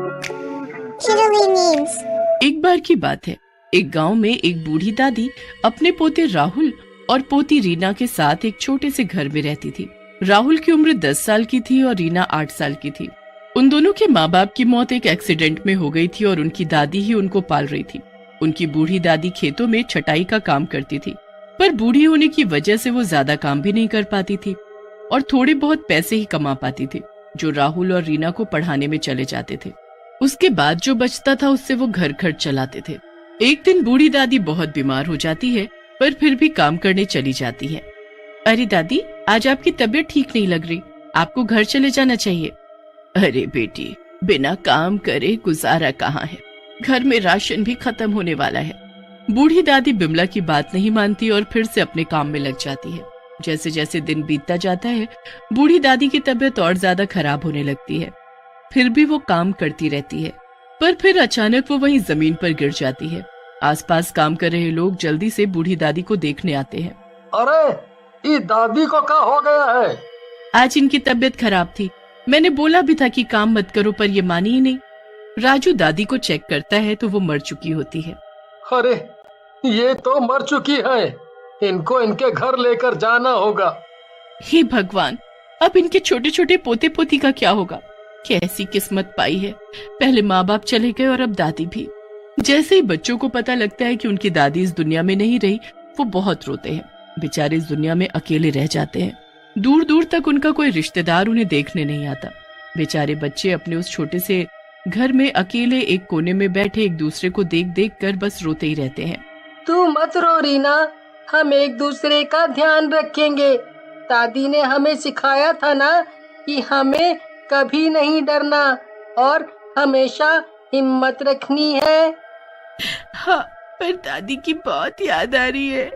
Chirali memes. एक बार की बात है, एक गांव में एक बूढ़ी दादी अपने पोते राहुल और पोती रीना के साथ एक छोटे से घर में रहती थी। राहुल की उम्र 10 साल की थी और रीना 8 साल की थी। उन दोनों के माँ बाप की मौत एक एक्सीडेंट में हो गई थी और उनकी दादी ही उनको पाल रही थी। उनकी बूढ़ी दादी खेतों में छटाई का काम करती थी, पर बूढ़ी होने की वजह से वो ज्यादा काम भी नहीं कर पाती थी और थोड़े बहुत पैसे ही कमा पाती थी, जो राहुल और रीना को पढ़ाने में चले जाते थे। उसके बाद जो बचता था उससे वो घर खर्च चलाते थे। एक दिन बूढ़ी दादी बहुत बीमार हो जाती है, पर फिर भी काम करने चली जाती है। अरे दादी, आज आपकी तबीयत ठीक नहीं लग रही, आपको घर चले जाना चाहिए। अरे बेटी, बिना काम करे गुजारा कहाँ है, घर में राशन भी खत्म होने वाला है। बूढ़ी दादी बिमला की बात नहीं मानती और फिर से अपने काम में लग जाती है। जैसे जैसे दिन बीतता जाता है, बूढ़ी दादी की तबीयत और ज्यादा खराब होने लगती है। फिर भी वो काम करती रहती है, पर फिर अचानक वो वहीं जमीन पर गिर जाती है। आसपास काम कर रहे लोग जल्दी से बूढ़ी दादी को देखने आते हैं। अरे, ये दादी को क्या हो गया है? आज इनकी तबीयत खराब थी, मैंने बोला भी था कि काम मत करो, पर ये मानी ही नहीं। राजू दादी को चेक करता है तो वो मर चुकी होती है। अरे, ये तो मर चुकी है, इनको इनके घर लेकर जाना होगा। हे भगवान, अब इनके छोटे छोटे पोते पोती का क्या होगा? कैसी किस्मत पाई है, पहले माँ बाप चले गए और अब दादी भी। जैसे ही बच्चों को पता लगता है कि उनकी दादी इस दुनिया में नहीं रही, वो बहुत रोते हैं। बेचारे इस दुनिया में अकेले रह जाते हैं। दूर दूर तक उनका कोई रिश्तेदार उन्हें देखने नहीं आता। बेचारे बच्चे अपने उस छोटे से घर में अकेले एक कोने में बैठे एक दूसरे को देख देख कर बस रोते ही रहते हैं। तू मत रो रीना, हम एक दूसरे का ध्यान रखेंगे। दादी ने हमें सिखाया था ना कि हमें कभी नहीं डरना और हमेशा हिम्मत रखनी है। हाँ, पर दादी की बहुत याद आ रही है।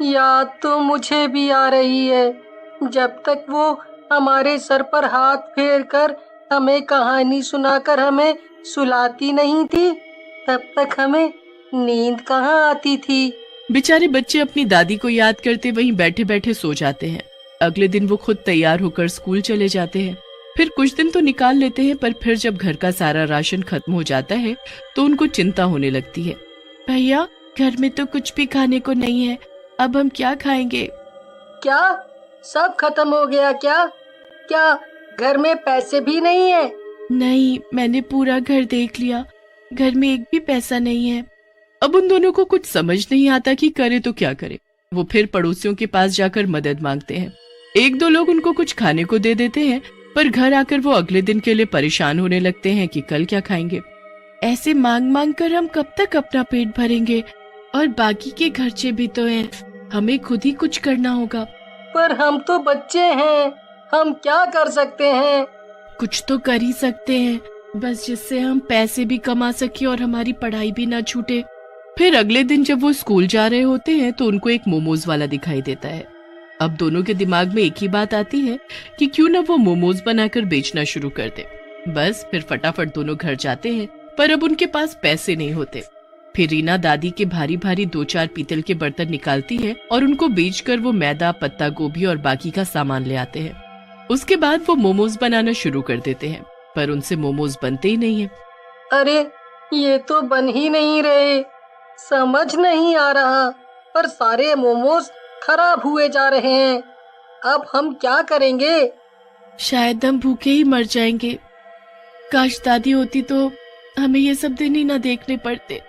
याद तो मुझे भी आ रही है। जब तक वो हमारे सर पर हाथ फेर कर हमें कहानी सुनाकर हमें सुलाती नहीं थी, तब तक हमें नींद कहाँ आती थी। बेचारे बच्चे अपनी दादी को याद करते वहीं बैठे बैठे सो जाते हैं। अगले दिन वो खुद तैयार होकर स्कूल चले जाते हैं। फिर कुछ दिन तो निकाल लेते हैं, पर फिर जब घर का सारा राशन खत्म हो जाता है तो उनको चिंता होने लगती है। भैया, घर में तो कुछ भी खाने को नहीं है, अब हम क्या खाएंगे? क्या सब खत्म हो गया क्या? क्या घर में पैसे भी नहीं है? नहीं, मैंने पूरा घर देख लिया, घर में एक भी पैसा नहीं है। अब उन दोनों को कुछ समझ नहीं आता कि करे तो क्या करे। वो फिर पड़ोसियों के पास जाकर मदद मांगते हैं। एक दो लोग उनको कुछ खाने को दे देते हैं, पर घर आकर वो अगले दिन के लिए परेशान होने लगते हैं कि कल क्या खाएंगे। ऐसे मांग मांग कर हम कब तक अपना पेट भरेंगे? और बाकी के खर्चे भी तो हैं, हमें खुद ही कुछ करना होगा। पर हम तो बच्चे हैं, हम क्या कर सकते हैं? कुछ तो कर ही सकते हैं, बस जिससे हम पैसे भी कमा सके और हमारी पढ़ाई भी ना छूटे। फिर अगले दिन जब वो स्कूल जा रहे होते हैं तो उनको एक मोमोज वाला दिखाई देता है। अब दोनों के दिमाग में एक ही बात आती है कि क्यों ना वो मोमोज बनाकर बेचना शुरू कर दे। बस फिर फटाफट दोनों घर जाते हैं, पर अब उनके पास पैसे नहीं होते। फिर रीना दादी के भारी भारी 2-4 पीतल के बर्तन निकालती है और उनको बेचकर वो मैदा, पत्ता गोभी और बाकी का सामान ले आते हैं। उसके बाद वो मोमोज बनाना शुरू कर देते हैं, पर उनसे मोमोज बनते ही नहीं है। अरे, ये तो बन ही नहीं रहे, समझ नहीं आ रहा, पर सारे मोमोज खराब हुए जा रहे हैं। अब हम क्या करेंगे? शायद हम भूखे ही मर जाएंगे। काश दादी होती तो हमें ये सब दिन ही ना देखने पड़ते।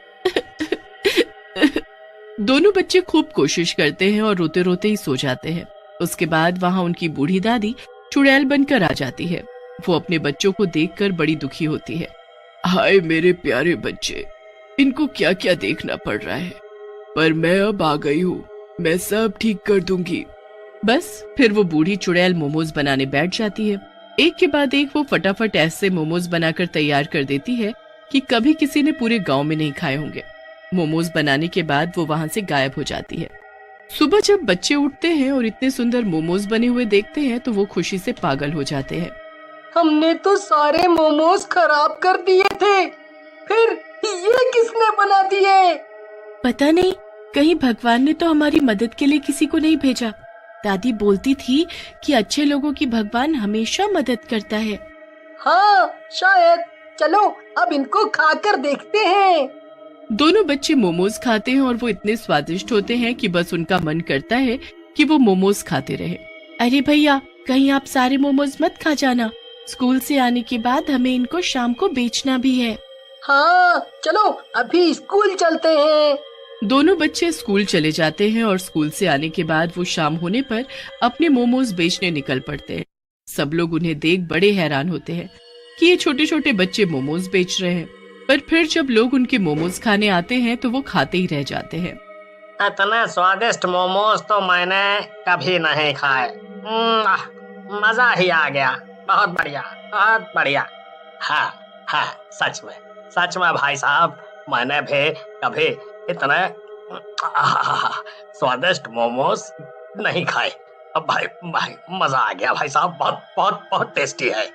दोनों बच्चे खूब कोशिश करते हैं और रोते रोते ही सो जाते हैं। उसके बाद वहाँ उनकी बूढ़ी दादी चुड़ैल बनकर आ जाती है। वो अपने बच्चों को देखकर बड़ी दुखी होती है। हाय मेरे प्यारे बच्चे, इनको क्या क्या देखना पड़ रहा है, पर मैं अब आ गई हूँ, मैं सब ठीक कर दूंगी। बस फिर वो बूढ़ी चुड़ैल मोमोज बनाने बैठ जाती है। एक के बाद एक वो फटाफट ऐसे मोमोज बनाकर तैयार कर देती है कि कभी किसी ने पूरे गांव में नहीं खाए होंगे। मोमोज बनाने के बाद वो वहां से गायब हो जाती है। सुबह जब बच्चे उठते हैं और इतने सुंदर मोमोज बने हुए देखते हैं तो वो खुशी से पागल हो जाते हैं। हमने तो सारे मोमोज खराब कर दिए थे, फिर ये किसने बना दिए? पता नहीं, कहीं भगवान ने तो हमारी मदद के लिए किसी को नहीं भेजा। दादी बोलती थी कि अच्छे लोगों की भगवान हमेशा मदद करता है। हाँ शायद, चलो अब इनको खाकर देखते हैं। दोनों बच्चे मोमोज खाते हैं और वो इतने स्वादिष्ट होते हैं कि बस उनका मन करता है कि वो मोमोज खाते रहे। अरे भैया, कहीं आप सारे मोमोज मत खा जाना, स्कूल से आने के बाद हमें इनको शाम को बेचना भी है। हाँ चलो अभी स्कूल चलते हैं। दोनों बच्चे स्कूल चले जाते हैं और स्कूल से आने के बाद वो शाम होने पर अपने मोमोज बेचने निकल पड़ते हैं। सब लोग उन्हें देख बड़े हैरान होते हैं कि ये छोटे छोटे बच्चे मोमोज बेच रहे हैं, पर फिर जब लोग उनके मोमोज खाने आते हैं तो वो खाते ही रह जाते हैं। इतने स्वादिष्ट मोमोज तो मैंने कभी नहीं खाए। मजा ही आ गया, बहुत बढ़िया, बहुत बढ़िया। हाँ हाँ, सच में भाई साहब, मैंने भी कभी इतने स्वादिष्ट मोमोज नहीं खाए। अब भाई मजा आ गया भाई साहब, बहुत बहुत बहुत टेस्टी है।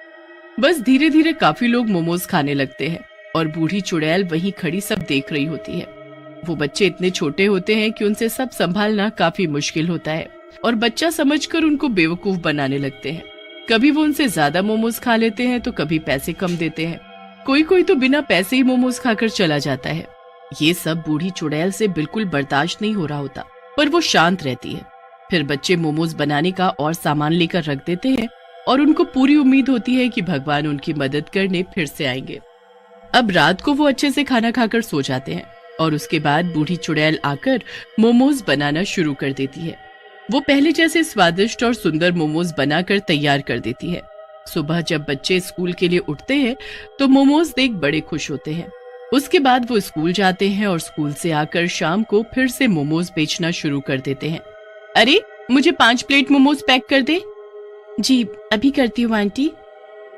बस धीरे धीरे काफी लोग मोमोज खाने लगते हैं और बूढ़ी चुड़ैल वहीं खड़ी सब देख रही होती है। वो बच्चे इतने छोटे होते हैं कि उनसे सब संभालना काफी मुश्किल होता है और बच्चा समझकर उनको बेवकूफ बनाने लगते हैं। कभी वो उनसे ज्यादा मोमोज खा लेते हैं तो कभी पैसे कम देते हैं। कोई कोई तो बिना पैसे ही मोमोज खाकर चला जाता है। ये सब बूढ़ी चुड़ैल से बिल्कुल बर्दाश्त नहीं हो रहा होता, पर वो शांत रहती है। फिर बच्चे मोमोज बनाने का और सामान लेकर रख देते हैं और उनको पूरी उम्मीद होती है कि भगवान उनकी मदद करने फिर से आएंगे। अब रात को वो अच्छे से खाना खाकर सो जाते हैं और उसके बाद बूढ़ी चुड़ैल आकर मोमोज बनाना शुरू कर देती है। वो पहले जैसे स्वादिष्ट और सुंदर मोमोज बनाकर तैयार कर देती है। सुबह जब बच्चे स्कूल के लिए उठते हैं तो मोमोज देख बड़े खुश होते हैं। उसके बाद वो स्कूल जाते हैं और स्कूल से आकर शाम को फिर से मोमोज बेचना शुरू कर देते हैं। अरे, मुझे 5 प्लेट मोमोज पैक कर दे। जी अभी करती हूँ आंटी।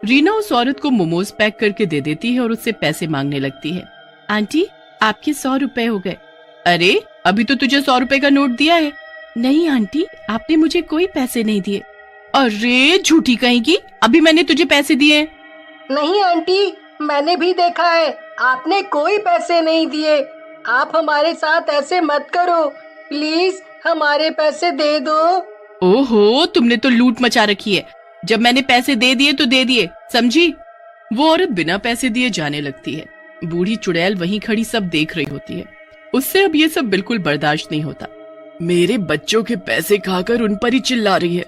रीना उस औरत को मोमोज पैक करके दे देती है और उससे पैसे मांगने लगती है। आंटी, आपके 100 रुपए हो गए। अरे, अभी तो तुझे 100 रुपए का नोट दिया है। नहीं आंटी, आपने मुझे कोई पैसे नहीं दिए। अरे झूठी कहेगी, अभी मैंने तुझे पैसे दिए। नहीं आंटी, मैंने भी देखा है, आपने कोई पैसे नहीं दिए। आप हमारे साथ ऐसे मत करो, प्लीज हमारे पैसे दे दो। ओहो, तुमने तो लूट मचा रखी है। जब मैंने पैसे दे दिए तो दे दिए, समझी? वो औरत बिना पैसे दिए जाने लगती है। बूढ़ी चुड़ैल वहीं खड़ी सब देख रही होती है। उससे अब ये सब बिल्कुल बर्दाश्त नहीं होता। मेरे बच्चों के पैसे खाकर उन पर ही चिल्ला रही है,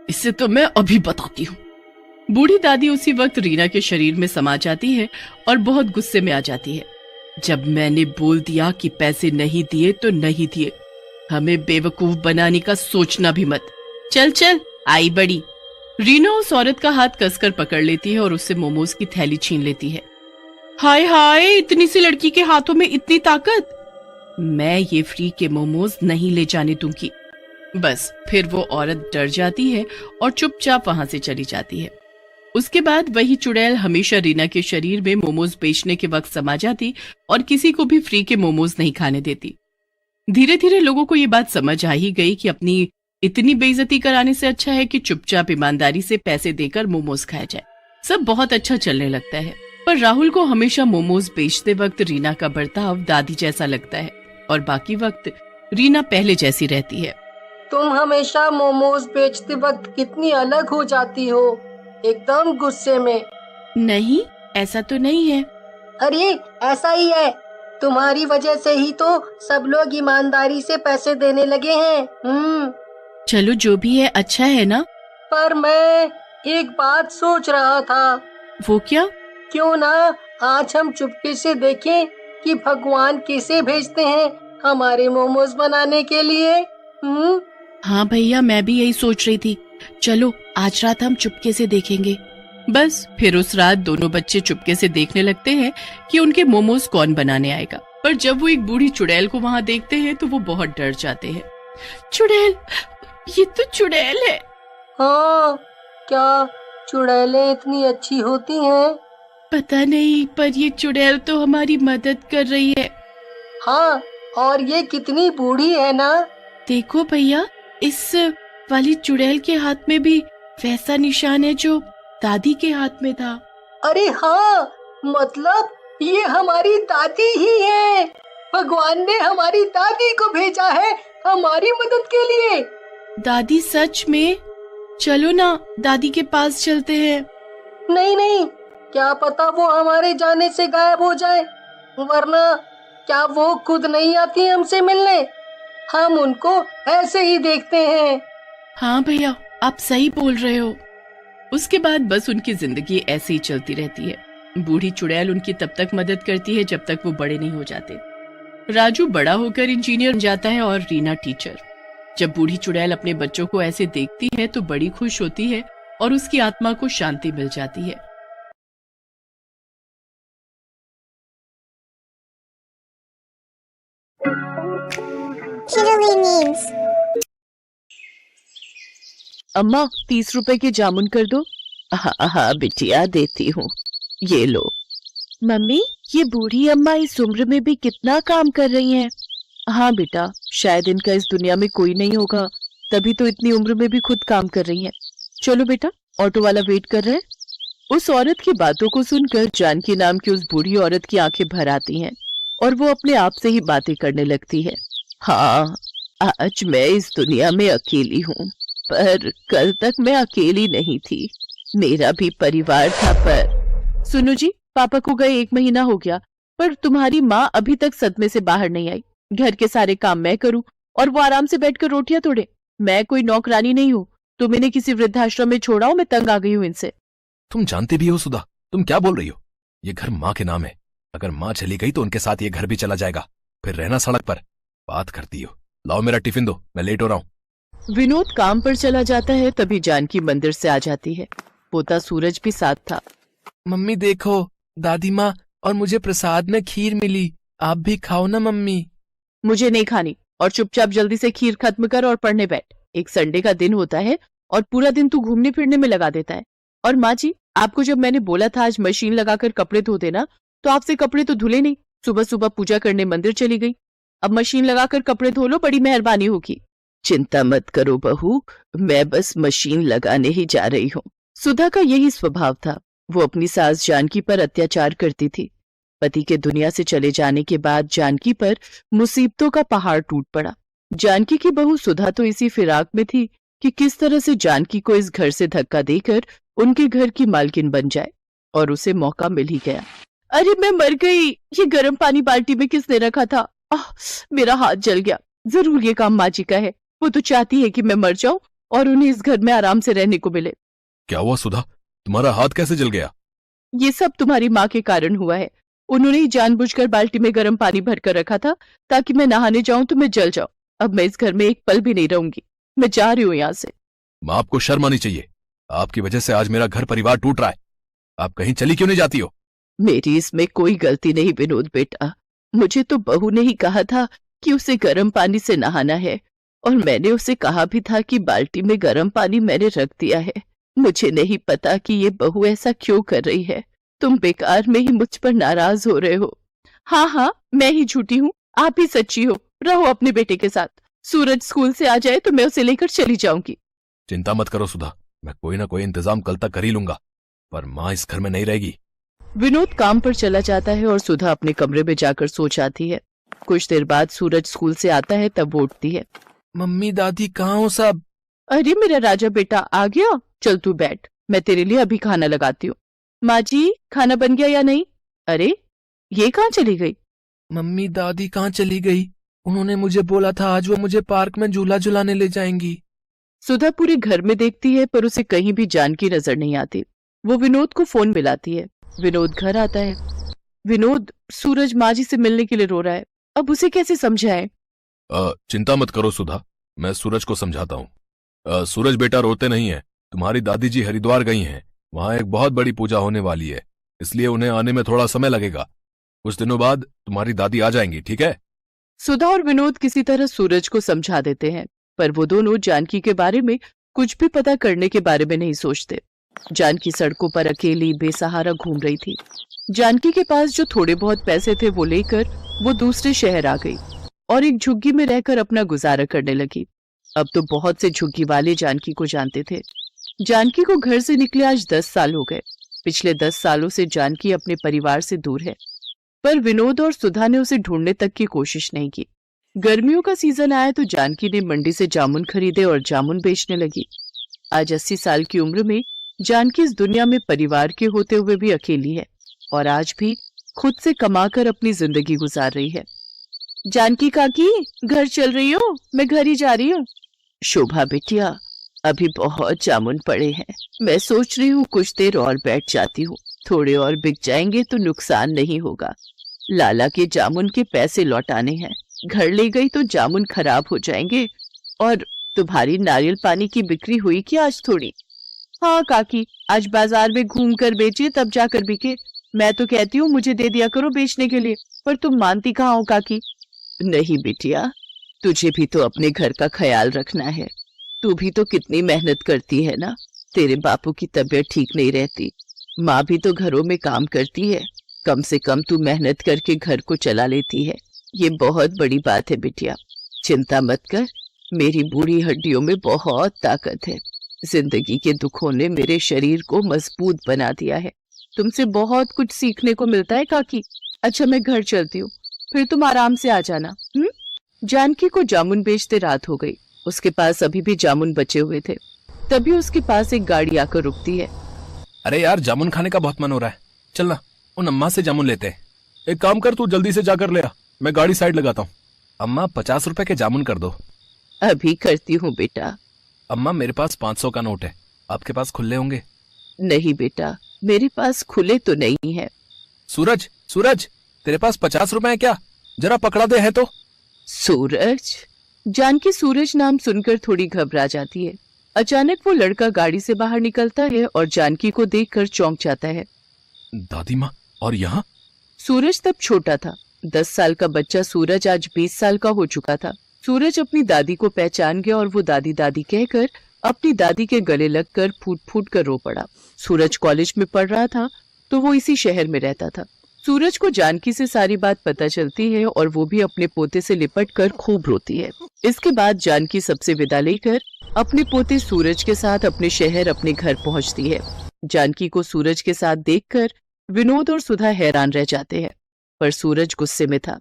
इससे तो मैं अभी बताती हूँ। बूढ़ी दादी उसी वक्त रीना के शरीर में समा जाती है और बहुत गुस्से में आ जाती है। जब मैंने बोल दिया कि पैसे नहीं दिए तो नहीं दिए, हमें बेवकूफ बनाने का सोचना भी मत। चल चल, आई बड़ी। रीना उस औरत का हाथ कसकर पकड़ लेती है और उससे मोमोज की थैली छीन लेती है। हाय हाय, इतनी सी लड़की के हाथों में इतनी ताकत। मैं ये फ्री के मोमोज नहीं ले जाने दूंगी। बस फिर वो औरत डर जाती है और चुपचाप वहां से चली जाती है। उसके बाद वही चुड़ैल हमेशा रीना के शरीर में मोमोज बेचने के वक्त समा जाती और किसी को भी फ्री के मोमोज नहीं खाने देती। धीरे धीरे लोगों को ये बात समझ आ ही गई कि अपनी इतनी बेइज्जती कराने से अच्छा है कि चुपचाप ईमानदारी से पैसे देकर मोमोज खाया जाए। सब बहुत अच्छा चलने लगता है, पर राहुल को हमेशा मोमोज बेचते वक्त रीना का बर्ताव दादी जैसा लगता है और बाकी वक्त रीना पहले जैसी रहती है। तुम हमेशा मोमोज बेचते वक्त कितनी अलग हो जाती हो, एकदम गुस्से में। नहीं, ऐसा तो नहीं है। अरे ऐसा ही है, तुम्हारी वजह से ही तो सब लोग ईमानदारी से पैसे देने लगे हैं। चलो जो भी है अच्छा है ना। पर मैं एक बात सोच रहा था। वो क्या? क्यों ना आज हम चुपके से देखें कि भगवान किसे भेजते हैं हमारे मोमोज बनाने के लिए। हाँ भैया, मैं भी यही सोच रही थी। चलो आज रात हम चुपके से देखेंगे। बस फिर उस रात दोनों बच्चे चुपके से देखने लगते हैं कि उनके मोमोज कौन बनाने आएगा। पर जब वो एक बूढ़ी चुड़ैल को वहाँ देखते हैं तो वो बहुत डर जाते हैं। चुड़ैल, ये तो चुड़ैल है। हाँ, क्या चुड़ैलें इतनी अच्छी होती हैं? पता नहीं, पर ये चुड़ैल तो हमारी मदद कर रही है। हाँ, और ये कितनी बूढ़ी है ना। देखो भैया, इस वाली चुड़ैल के हाथ में भी वैसा निशान है जो दादी के हाथ में था। अरे हाँ, मतलब ये हमारी दादी ही है। भगवान ने हमारी दादी को भेजा है हमारी मदद के लिए। दादी सच में? चलो ना दादी के पास चलते हैं। नहीं नहीं, क्या पता वो हमारे जाने से गायब हो जाए, वरना क्या वो खुद नहीं आती हमसे मिलने? हम उनको ऐसे ही देखते हैं। हाँ भैया, आप सही बोल रहे हो। उसके बाद बस उनकी जिंदगी ऐसे ही चलती रहती है। बूढ़ी चुड़ैल उनकी तब तक मदद करती है जब तक वो बड़े नहीं हो जाते। राजू बड़ा होकर इंजीनियर बन जाता है और रीना टीचर। जब बूढ़ी चुड़ैल अपने बच्चों को ऐसे देखती है तो बड़ी खुश होती है और उसकी आत्मा को शांति मिल जाती है। अम्मा 30 रुपए के जामुन कर दो। हाँ हाँ बिटिया देती हूँ, ये लो। मम्मी ये बूढ़ी अम्मा इस उम्र में भी कितना काम कर रही हैं। हाँ बेटा, शायद इनका इस दुनिया में कोई नहीं होगा, तभी तो इतनी उम्र में भी खुद काम कर रही हैं। चलो बेटा, ऑटो वाला वेट कर रहे हैं। उस औरत की बातों को सुनकर जानकी नाम की उस बूढ़ी औरत की आंखें भर आती हैं और वो अपने आप से ही बातें करने लगती है। हाँ, आज मैं इस दुनिया में अकेली हूँ, पर कल तक मैं अकेली नहीं थी, मेरा भी परिवार था। पर सुनो जी, पापा को गए 1 महीना हो गया, पर तुम्हारी माँ अभी तक सदमे से बाहर नहीं आई। घर के सारे काम मैं करूँ और वो आराम से बैठकर रोटियां तोड़े। मैं कोई नौकरानी नहीं हूँ, तुम इन्हें किसी वृद्धाश्रम में छोड़ाओ, मैं तंग आ गई हूँ इनसे। तुम जानते भी हो सुधा, तुम क्या बोल रही हो? ये घर माँ के नाम है, अगर माँ चली गई तो उनके साथ ये घर भी चला जाएगा, फिर रहना सड़क पर। बात करती हो। लाओ मेरा टिफिन दो, मैं लेट हो रहा हूँ। विनोद काम पर चला जाता है, तभी जानकी मंदिर से आ जाती है। पोता सूरज भी साथ था। मम्मी देखो, दादी माँ और मुझे प्रसाद में खीर मिली, आप भी खाओ ना मम्मी। मुझे नहीं खानी, और चुपचाप जल्दी से खीर खत्म कर और पढ़ने बैठ। एक संडे का दिन होता है और पूरा दिन तू घूमने फिरने में लगा देता है। और माँ जी, आपको जब मैंने बोला था आज मशीन लगाकर कपड़े धो देना, तो आपसे कपड़े तो धुले नहीं, सुबह सुबह पूजा करने मंदिर चली गई। अब मशीन लगाकर कपड़े धो लो, बड़ी मेहरबानी होगी। चिंता मत करो बहू, मैं बस मशीन लगाने ही जा रही हूँ। सुधा का यही स्वभाव था। वो अपनी सास जानकी पर अत्याचार करती थी। पति के दुनिया से चले जाने के बाद जानकी पर मुसीबतों का पहाड़ टूट पड़ा। जानकी की बहू सुधा तो इसी फिराक में थी कि किस तरह से जानकी को इस घर से धक्का देकर उनके घर की मालकिन बन जाए, और उसे मौका मिल ही गया। अरे मैं मर गई, ये गर्म पानी बाल्टी में किसने रखा था? मेरा हाथ जल गया। जरूर ये काम माँ जी का है, वो तो चाहती है कि मैं मर जाऊं और उन्हें इस घर में आराम से रहने को मिले। क्या हुआ सुधा, तुम्हारा हाथ कैसे जल गया? ये सब तुम्हारी माँ के कारण हुआ है। उन्होंने ही जानबूझकर बाल्टी में गर्म पानी भरकर रखा था ताकि मैं नहाने जाऊं तो मैं जल जाऊं। अब मैं इस घर में एक पल भी नहीं रहूंगी, मैं जा रही हूँ यहाँ से। माँ, आपको शर्म आनी चाहिए, आपकी वजह से आज मेरा घर परिवार टूट रहा है। आप कहीं चली क्यों नहीं जाती हो? मेरी इसमें कोई गलती नहीं विनोद बेटा, मुझे तो बहू ने ही कहा था कि उसे गर्म पानी से नहाना है, और मैंने उसे कहा भी था कि बाल्टी में गर्म पानी मैंने रख दिया है। मुझे नहीं पता कि ये बहू ऐसा क्यों कर रही है। तुम बेकार में ही मुझ पर नाराज हो रहे हो। हाँ हाँ, मैं ही झूठी हूँ, आप ही सच्ची हो। रहो अपने बेटे के साथ, सूरज स्कूल से आ जाए तो मैं उसे लेकर चली जाऊंगी। चिंता मत करो सुधा, मैं कोई ना कोई इंतजाम कल तक कर ही लूंगा, पर माँ इस घर में नहीं रहेगी। विनोद काम पर चला जाता है और सुधा अपने कमरे में जाकर सो जाती है। कुछ देर बाद सूरज स्कूल से आता है, तब वो उठती है। मम्मी दादी कहाँ हो सब? अरे मेरा राजा बेटा आ गया, चल तू बैठ, मैं तेरे लिए अभी खाना लगाती हूँ। माँ जी, खाना बन गया या नहीं? अरे ये कहाँ चली गई? मम्मी दादी कहाँ चली गई? उन्होंने मुझे बोला था आज वो मुझे पार्क में झूला झुलाने ले जाएंगी। सुधा पूरे घर में देखती है पर उसे कहीं भी जानकी नजर नहीं आती। वो विनोद को फोन मिलाती है। विनोद घर आता है। विनोद, सूरज माँ जी से मिलने के लिए रो रहा है, अब उसे कैसे समझाएं? चिंता मत करो सुधा, मैं सूरज को समझाता हूँ। सूरज बेटा रोते नहीं है, तुम्हारी दादी जी हरिद्वार गई हैं, वहां एक बहुत बड़ी पूजा होने वाली है, इसलिए उन्हें आने में थोड़ा समय लगेगा। कुछ दिनों बाद तुम्हारी दादी आ जाएंगी, ठीक है? सुधा और विनोद किसी तरह सूरज को समझा देते हैं, पर वो दोनों जानकी के बारे में कुछ भी पता करने के बारे में नहीं सोचते। जानकी सड़कों पर अकेली बेसहारा घूम रही थी। जानकी के पास जो थोड़े बहुत पैसे थे वो लेकर वो दूसरे शहर आ गई और एक झुग्गी में रहकर अपना गुजारा करने लगी। अब तो बहुत से झुग्गी वाले जानकी को जानते थे। जानकी को घर से निकले आज 10 साल हो गए। पिछले 10 सालों से जानकी अपने परिवार से दूर है, पर विनोद और सुधा ने उसे ढूंढने तक की कोशिश नहीं की। गर्मियों का सीजन आया तो जानकी ने मंडी से जामुन खरीदे और जामुन बेचने लगी। आज 80 साल की उम्र में जानकी इस दुनिया में परिवार के होते हुए भी अकेली है और आज भी खुद से कमाकर अपनी जिंदगी गुजार रही है। जानकी काकी, घर चल रही हो? मैं घर ही जा रही हूँ। शोभा बिटिया, अभी बहुत जामुन पड़े हैं, मैं सोच रही हूँ कुछ देर और बैठ जाती हूँ, थोड़े और बिक जाएंगे तो नुकसान नहीं होगा। लाला के जामुन के पैसे लौटाने हैं, घर ले गई तो जामुन खराब हो जाएंगे। और तुम्हारी नारियल पानी की बिक्री हुई क्या आज थोड़ी? हाँ काकी, आज बाजार में घूम कर बेचे तब जाकर बिके। मैं तो कहती हूँ मुझे दे दिया करो बेचने के लिए, पर तुम मानती कहाँ हो काकी। नहीं बिटिया, तुझे भी तो अपने घर का ख्याल रखना है, तू भी तो कितनी मेहनत करती है ना। तेरे बापू की तबीयत ठीक नहीं रहती, माँ भी तो घरों में काम करती है, कम से कम तू मेहनत करके घर को चला लेती है, ये बहुत बड़ी बात है बिटिया। चिंता मत कर, मेरी बूढ़ी हड्डियों में बहुत ताकत है। जिंदगी के दुखों ने मेरे शरीर को मजबूत बना दिया है। तुमसे बहुत कुछ सीखने को मिलता है काकी। अच्छा मैं घर चलती हूँ, फिर तुम आराम से आ जाना। जानकी को जामुन बेचते रात हो गई, उसके पास अभी भी जामुन बचे हुए थे। तभी उसके पास एक गाड़ी आकर रुकती है। अरे यार, जामुन खाने का बहुत मन हो रहा है, चल ना उन अम्मा से जामुन लेते हैं। एक काम कर, तू जल्दी से जाकर ले आ, मैं गाड़ी साइड लगाता हूँ। अम्मा 50 रुपए के जामुन कर दो। अभी करती हूँ बेटा। अम्मा मेरे पास 500 का नोट है, आपके पास खुले होंगे? नहीं बेटा, मेरे पास खुले तो नहीं है। सूरज, सूरज, तेरे पास 50 रुपए है क्या? जरा पकड़ा दे है तो। सूरज? जानकी सूरज नाम सुनकर थोड़ी घबरा जाती है। अचानक वो लड़का गाड़ी से बाहर निकलता है और जानकी को देखकर चौंक जाता है। दादी माँ, और यहाँ? सूरज तब छोटा था, 10 साल का बच्चा सूरज आज 20 साल का हो चुका था। सूरज अपनी दादी को पहचान गया और वो दादी दादी कहकर अपनी दादी के गले लगकर फूट फूट कर रो पड़ा। सूरज कॉलेज में पढ़ रहा था तो वो इसी शहर में रहता था। सूरज को जानकी से सारी बात पता चलती है और वो भी अपने पोते से लिपट कर खूब रोती है। इसके बाद जानकी सबसे विदा लेकर अपने पोते सूरज के साथ अपने शहर अपने घर पहुंचती है। जानकी को सूरज के साथ देखकर विनोद और सुधा हैरान रह जाते हैं, पर सूरज गुस्से में था।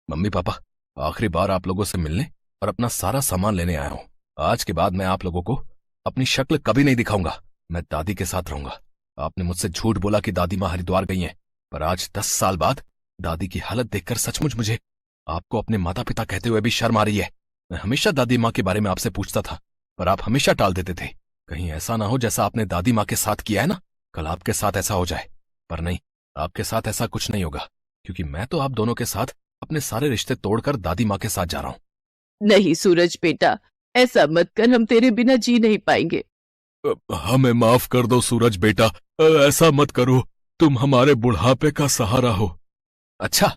मम्मी पापा, आखिरी बार आप लोगों से मिलने और अपना सारा सामान लेने आया हूँ। आज के बाद मैं आप लोगों को अपनी शक्ल कभी नहीं दिखाऊंगा, मैं दादी के साथ रहूंगा। आपने मुझसे झूठ बोला कि दादी माँ हरिद्वार गई हैं, पर आज 10 साल बाद दादी की हालत देखकर सचमुच मुझे आपको अपने माता पिता कहते हुए भी शर्म आ रही है। मैं हमेशा दादी माँ के बारे में आपसे पूछता था, पर आप हमेशा टाल देते थे। कहीं ऐसा ना हो जैसा आपने दादी माँ के साथ किया है ना, कल आपके साथ ऐसा हो जाए। पर नहीं, आपके साथ ऐसा कुछ नहीं होगा, क्योंकि मैं तो आप दोनों के साथ अपने सारे रिश्ते तोड़कर दादी माँ के साथ जा रहा हूँ। नहीं सूरज बेटा, ऐसा मत कर, हम तेरे बिना जी नहीं पाएंगे। हमें माफ कर दो सूरज बेटा, ऐसा मत करो, तुम हमारे बुढ़ापे का सहारा हो। अच्छा,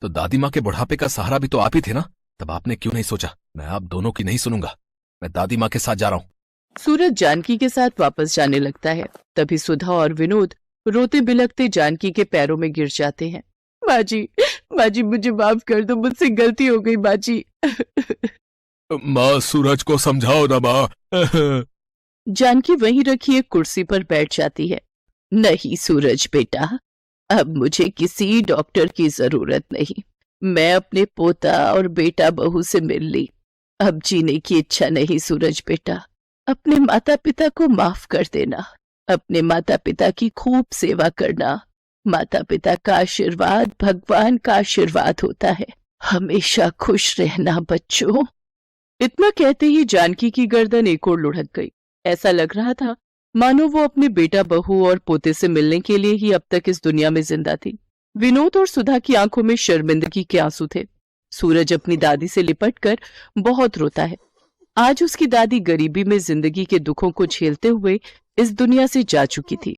तो दादी माँ के बुढ़ापे का सहारा भी तो आप ही थे ना, तब आपने क्यों नहीं सोचा मैं आप दोनों की नहीं सुनूंगा, मैं दादी माँ के साथ जा रहा हूँ। सूरज जानकी के साथ वापस जाने लगता है। तभी सुधा और विनोद रोते बिलखते जानकी के पैरों में गिर जाते हैं। माँ जी मुझे माफ कर दो, मुझसे गलती हो गई माँ जी। माँ, सूरज को समझाओ ना माँ। जानकी वहीं रखी एक कुर्सी पर बैठ जाती है। नहीं सूरज बेटा, अब मुझे किसी डॉक्टर की जरूरत नहीं, मैं अपने पोता और बेटा बहू से मिल ली, अब जीने की इच्छा नहीं। सूरज बेटा, अपने माता पिता को माफ कर देना, अपने माता पिता की खूब सेवा करना। माता पिता का आशीर्वाद भगवान का आशीर्वाद होता है, हमेशा खुश रहना बच्चों। इतना कहते ही जानकी की गर्दन एक ओर लुढ़क गई। ऐसा लग रहा था मानो वो अपने बेटा बहू और पोते से मिलने के लिए ही अब तक इस दुनिया में जिंदा थी। विनोद और सुधा की आंखों में शर्मिंदगी के आंसू थे। सूरज अपनी दादी से लिपटकर बहुत रोता है। आज उसकी दादी गरीबी में जिंदगी के दुखों को झेलते हुए इस दुनिया से जा चुकी थी।